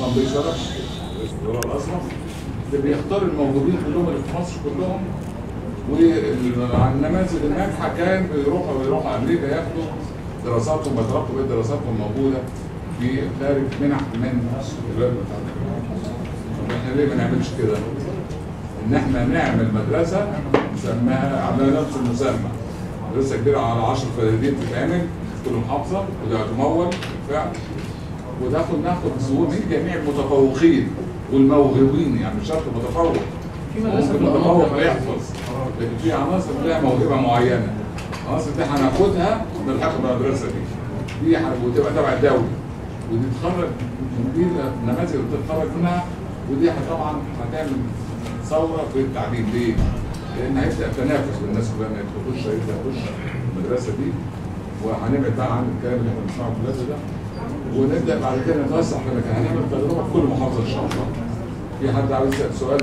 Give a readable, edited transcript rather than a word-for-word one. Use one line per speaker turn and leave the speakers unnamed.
عصام بيه شرف رئيس الوزراء الاسبق اللي بيختار الموجودين كلهم اللي في مصر كلهم، والنماذج الناجحه كان بيروحوا امريكا ياخدوا دراساتهم، بيتلقوا بيه دراساتهم موجوده في خارج منح من الولايات المتحده. طب احنا ليه ما نعملش كده؟ ان احنا نعمل مدرسه نسميها، عملنا نفس المسمى، مدرسه كبيره على 10 فدادين تتعمل في كل محافظه وتمول بالفعل، ناخد زهور من جميع المتفوقين والموهوبين، يعني مش شرط متفوق، ممكن متفوق يحفظ، لكن في عناصر لها موهبه معينه، العناصر دي هناخدها نلحقها بالمدرسه دي وتبقى تبع الدوله، ودي تتخرج، دي النماذج اللي بتتخرج منها، ودي طبعا هتعمل ثوره في التعليم. ليه؟ لان هيبدا تنافس بالناس كلها، انك تخش المدرسه دي، وهنبعد بقى عن الكلام اللي احنا بنسمعه في البلاد ده، ونبدا بعد كده نتوسع في المكان. هنعمل تجربه في كل محافظه ان شاء الله. في حد عاوز يسال سؤال؟